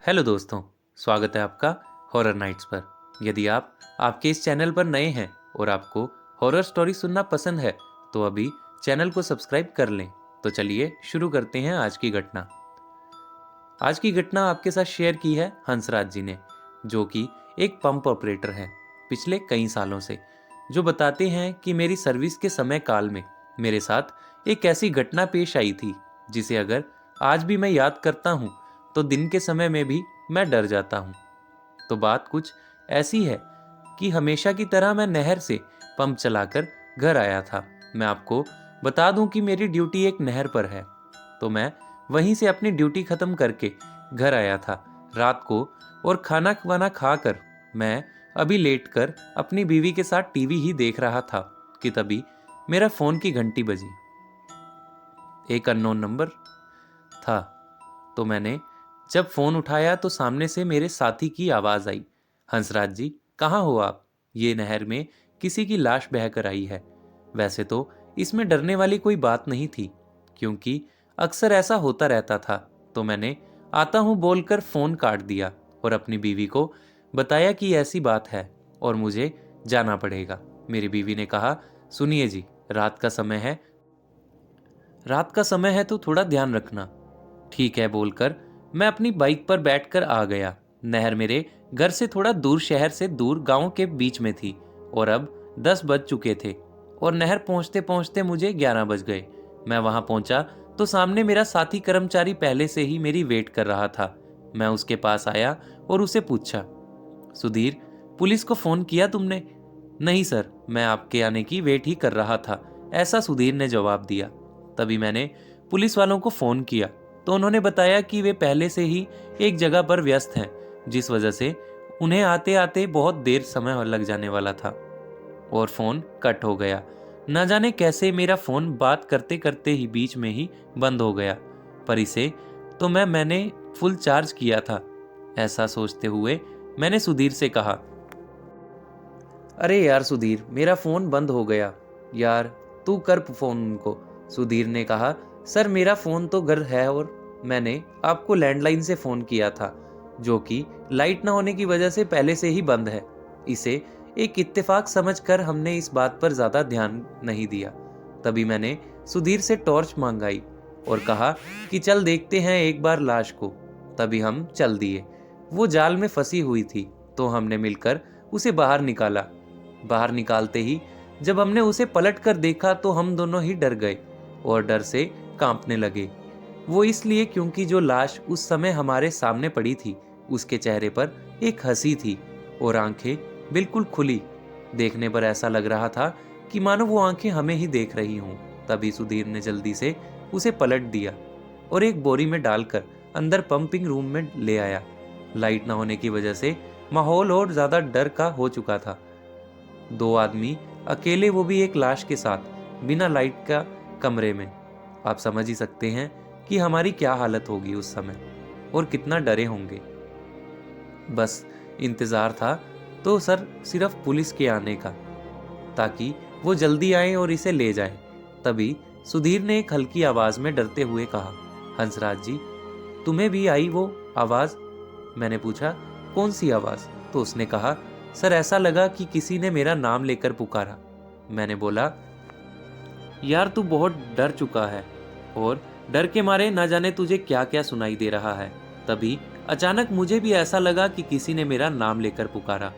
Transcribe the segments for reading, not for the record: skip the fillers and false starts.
Hello दोस्तों, स्वागत है आपका हॉरर नाइट्स पर। यदि आप आपके इस चैनल पर नए हैं और आपको हॉरर स्टोरी सुनना पसंद है तो अभी चैनल को सब्सक्राइब कर लें। तो चलिए शुरू करते हैं आज की घटना। आज की घटना आपके साथ शेयर की है हंसराज जी ने, जो कि एक पंप ऑपरेटर हैं पिछले कई सालों से, जो बताते हैं कि मेरी सर्विस के समय काल में मेरे साथ एक ऐसी घटना पेश आई थी जिसे अगर आज भी मैं याद करता हूँ तो दिन के समय में भी मैं डर जाता हूँ। तो बात कुछ ऐसी है कि हमेशा की तरह मैं नहर से पंप चलाकर घर आया था। मैं आपको बता दूं कि मेरी ड्यूटी एक नहर पर है, तो मैं वहीं से अपनी ड्यूटी खत्म करके घर आया था रात को, और खाना वाना खाकर मैं अभी लेट कर अपनी बीवी के साथ टीवी ही देख रहा था कि तभी मेरा फोन की घंटी बजी। एक अननोन नंबर था। तो मैंने जब फोन उठाया तो सामने से मेरे साथी की आवाज आई, हंसराज जी कहाँ हो आप? ये नहर में किसी की लाश बहकर आई है। वैसे तो इसमें डरने वाली कोई बात नहीं थी, क्योंकि अक्सर ऐसा होता रहता था। तो मैंने आता हूं बोलकर फोन काट दिया और अपनी बीवी को बताया कि ऐसी बात है और मुझे जाना पड़ेगा। मेरी बीवी ने कहा, सुनिए जी, रात का समय है तो थोड़ा ध्यान रखना। ठीक है बोलकर मैं अपनी बाइक पर बैठकर आ गया। नहर मेरे घर से थोड़ा दूर, शहर से दूर गांव के बीच में थी, और अब 10 बज चुके थे और नहर पहुंचते पहुंचते मुझे 11 बज गए। मैं वहां पहुंचा तो सामने मेरा साथी कर्मचारी पहले से ही मेरी वेट कर रहा था। मैं उसके पास आया और उसे पूछा, सुधीर, पुलिस को फोन किया तुमने? नहीं सर, मैं आपके आने की वेट ही कर रहा था, ऐसा सुधीर ने जवाब दिया। तभी मैंने पुलिस वालों को फोन किया तो उन्होंने बताया कि वे पहले से ही एक जगह पर व्यस्त हैं, जिस वजह से उन्हें आते आते बहुत देर समय लग जाने वाला था, और फोन कट हो गया। न जाने कैसे मेरा फोन बात करते करते ही बीच में ही बंद हो गया, पर इसे तो मैंने फुल चार्ज किया था। ऐसा सोचते हुए मैंने सुधीर से कहा, अरे यार सुधीर, मेरा फोन बंद हो गया। यार तू कर फोन उनको। सुधीर ने कहा, सर मेरा फोन तो घर है और मैंने आपको लैंडलाइन से फोन किया था, जो कि लाइट ना होने की वजह से पहले से ही बंद है। इसे एक इत्तेफाक समझकर हमने इस बात पर ज्यादा ध्यान नहीं दिया। तभी मैंने सुधीर से टॉर्च मंगाई और कहा कि चल देखते हैं एक बार लाश को। तभी हम चल दिए। वो जाल में फंसी हुई थी, तो हमने मिलकर उसे बाहर निकाला। बाहर निकालते ही जब हमने उसे पलट कर देखा तो हम दोनों ही डर गए और डर से कांपने लगे। वो इसलिए क्योंकि जो लाश उस समय हमारे सामने पड़ी थी, उसके चेहरे पर एक हंसी थी और आंखें बिल्कुल खुली। देखने पर ऐसा लग रहा था कि मानो वो आंखें हमें ही देख रही हों। तभी सुधीर ने जल्दी से उसे पलट दिया और एक बोरी में डालकर अंदर पंपिंग रूम में ले आया। लाइट न होने की वजह से माहौल और ज्यादा डर का हो चुका था। दो आदमी अकेले, वो भी एक लाश के साथ, बिना लाइट का कमरे में। आप समझ ही सकते हैं कि हमारी क्या हालत होगी उस समय और कितना डरे होंगे। बस इंतजार था तो सर सिर्फ पुलिस के आने का, ताकि वो जल्दी आए और इसे ले जाए। तभी सुधीर ने एक हल्की आवाज में डरते हुए कहा, हंसराज जी, तुम्हें भी आई वो आवाज? मैंने पूछा, कौन सी आवाज? तो उसने कहा, सर ऐसा लगा कि किसी ने मेरा नाम लेकर पुकारा। मैंने बोला, यार तू बहुत डर चुका है और डर के मारे ना जाने तुझे क्या क्या सुनाई दे रहा है। तभी अचानक मुझे भी ऐसा लगा कि किसी ने मेरा नाम लेकर पुकारा,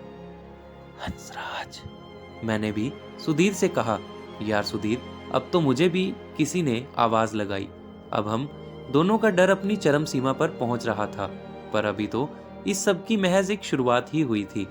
हंसराज। मैंने भी सुधीर से कहा, यार सुधीर, अब तो मुझे भी किसी ने आवाज लगाई। अब हम दोनों का डर अपनी चरम सीमा पर पहुंच रहा था, पर अभी तो इस सब की महज एक शुरुआत ही हुई थी,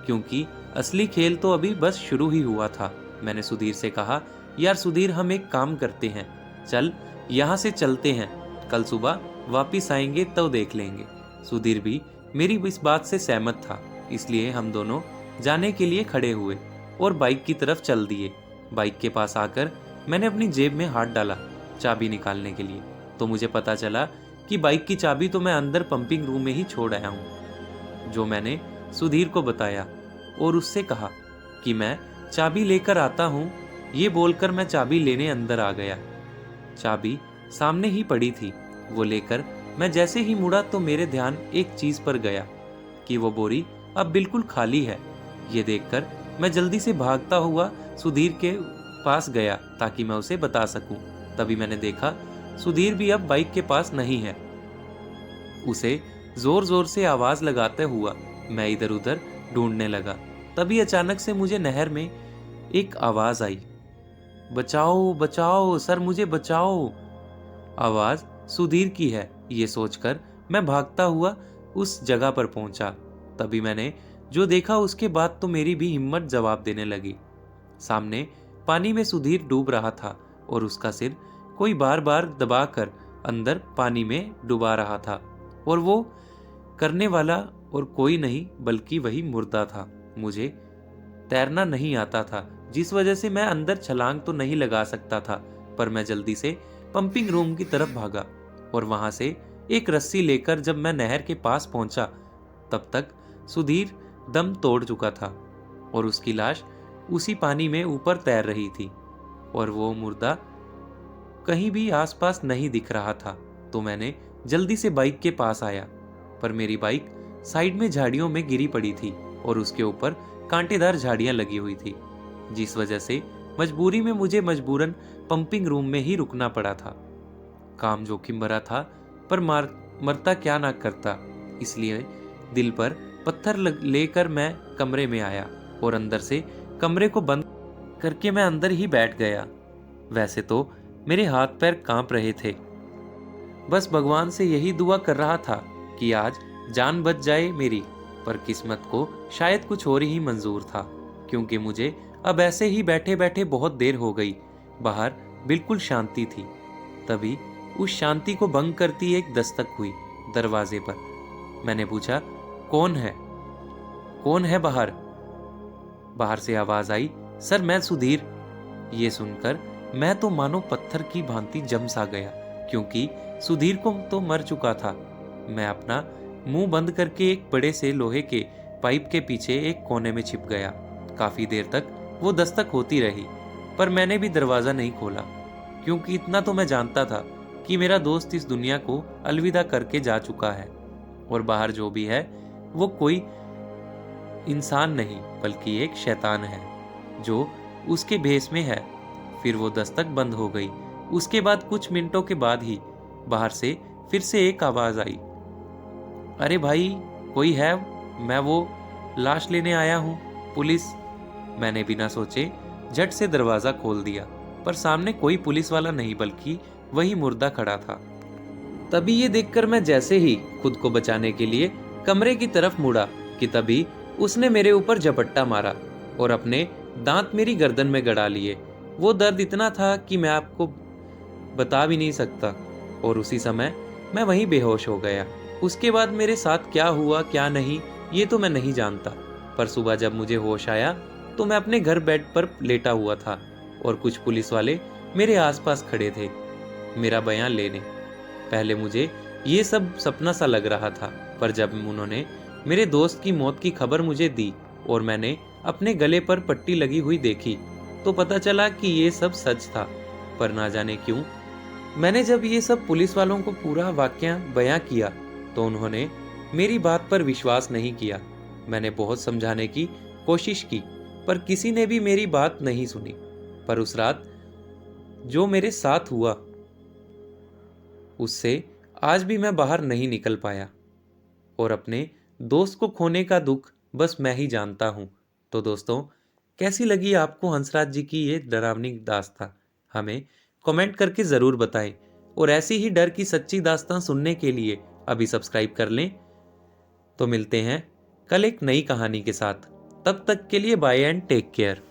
क्योंकि असली खेल तो अभी बस शुरू ही हुआ था। मैंने सुधीर से कहा, यार सुधीर, हम एक काम करते हैं, चल यहाँ से चलते हैं, कल सुबह वापिस आएंगे तो देख लेंगे। सुधीर भी मेरी इस बात से सहमत था, इसलिए हम दोनों जाने के लिए खड़े हुए और बाइक की तरफ चल दिए। बाइक के पास आकर मैंने अपनी जेब में हाथ डाला चाबी निकालने के लिए, तो मुझे पता चला कि बाइक की चाबी तो मैं अंदर पंपिंग रूम में ही छोड़ आया हूँ। जो मैंने सुधीर को बताया और उससे कहा कि मैं चाबी लेकर आता हूँ। ये बोलकर मैं चाबी लेने अंदर आ गया। चाबी सामने ही पड़ी थी, वो लेकर मैं जैसे ही मुड़ा तो मेरे ध्यान एक चीज पर गया कि वो बोरी अब बिल्कुल खाली है। ये देखकर मैं जल्दी से भागता हुआ सुधीर के पास गया ताकि मैं उसे बता सकूं। तभी मैंने देखा सुधीर भी अब बाइक के पास नहीं है। उसे जोर जोर से आवाज लगाते हुआ मैं इधर उधर ढूंढने लगा। तभी अचानक से मुझे नहर में एक आवाज आई, बचाओ बचाओ सर, मुझे बचाओ। आवाज सुधीर की है। ये सोचकर मैं भागता हुआ उस जगह पर पहुंचा। तभी मैंने जो देखा उसके बाद तो मेरी भी हिम्मत जवाब देने लगी। सामने पानी में सुधीर डूब रहा था और उसका सिर कोई बार बार दबाकर अंदर पानी में डुबा रहा था, और वो करने वाला और कोई नहीं बल्कि वही मुर्दा था। मुझे तैरना नहीं आता था, जिस वजह से मैं अंदर छलांग तो नहीं लगा सकता था, पर मैं जल्दी से पंपिंग रूम की तरफ भागा और वहां से एक रस्सी लेकर जब मैं नहर के पास पहुंचा तब तक सुधीर दम तोड़ चुका था और उसकी लाश उसी पानी में ऊपर तैर रही थी और वो मुर्दा कहीं भी आसपास नहीं दिख रहा था। तो मैंने जल्दी से बाइक के पास आया, पर मेरी बाइक साइड में झाड़ियों में गिरी पड़ी थी और उसके ऊपर कांटेदार झाड़ियां लगी हुई थी, जिस वजह से मजबूरी में मुझे मजबूरन पंपिंग रूम में ही रुकना पड़ा था। काम जोखिम भरा था, पर मरता क्या ना करता, इसलिए दिल पर पत्थर लेकर मैं कमरे में आया और अंदर से कमरे को बंद करके मैं अंदर ही बैठ गया। वैसे तो मेरे हाथ पैर कांप रहे थे, बस भगवान से यही दुआ कर रहा था कि आज जान बच जाए मेरी, पर किस्मत को शायद कुछ और ही मंजूर था, क्योंकि मुझे अब ऐसे ही बैठे बैठे बहुत देर हो गई। बाहर बिल्कुल शांति थी। तभी उस शांति को भंग करती एक दस्तक हुई दरवाजे पर। मैंने पूछा, कौन है? कौन है बाहर? बाहर से आवाज आई, सर मैं सुधीर। ये सुनकर मैं तो मानो पत्थर की भांति जम सा गया, क्योंकि सुधीर को तो मर चुका था। मैं अपना मुंह बंद करके एक बड़े से लोहे के पाइप के पीछे एक कोने में छिप गया। काफी देर तक वो दस्तक होती रही, पर मैंने भी दरवाजा नहीं खोला, क्योंकि इतना तो मैं जानता था कि मेरा दोस्त इस दुनिया को अलविदा करके जा चुका है और बाहर जो भी है वो कोई इंसान नहीं बल्कि एक शैतान है जो उसके भेष में है। फिर वो दस्तक बंद हो गई। उसके बाद कुछ मिनटों के बाद ही बाहर से फिर से एक आवाज आई, अरे भाई कोई है? मैं वो लाश लेने आया हूँ, पुलिस। मैंने बिना सोचे झट से दरवाजा खोल दिया, पर सामने कोई पुलिस वाला नहीं बल्कि वही मुर्दा खड़ा था। तभी ये देखकर मैं जैसे ही खुद को बचाने के लिए कमरे की तरफ मुड़ा कि तभी उसने मेरे ऊपर झपट्टा मारा और अपने दांत मेरी गर्दन में गड़ा लिए। वो दर्द इतना था कि मैं आपको बता भी नहीं सकता, और उसी समय मैं वहीं बेहोश हो गया। उसके बाद मेरे साथ क्या हुआ क्या नहीं ये तो मैं नहीं जानता, पर सुबह जब मुझे होश आया तो मैं अपने घर बेड पर लेटा हुआ था और कुछ पुलिस वाले मेरे आसपास खड़े थे मेरा बयान लेने। पहले मुझे ये सब सपना सा लग रहा था, पर जब उन्होंने मेरे दोस्त की मौत की खबर मुझे दी और मैंने अपने गले पर पट्टी लगी हुई देखी तो पता चला कि ये सब सच था। पर ना जाने क्यों मैंने जब ये सब पुलिस वालों को पूरा वाकया बयां किया तो उन्होंने मेरी बात पर विश्वास नहीं किया। मैंने बहुत समझाने की कोशिश की, पर किसी ने भी मेरी बात नहीं सुनी। पर उस रात जो मेरे साथ हुआ उससे आज भी मैं बाहर नहीं निकल पाया, और अपने दोस्त को खोने का दुख बस मैं ही जानता हूँ। तो दोस्तों, कैसी लगी आपको हंसराज जी की ये डरावनी दास्तां? हमें कमेंट करके ज़रूर बताएं, और ऐसी ही डर की सच्ची दास्तां सुनने के लिए अभी सब्सक्राइब कर लें। तो मिलते हैं कल एक नई कहानी के साथ। तब तक के लिए बाय एंड टेक केयर।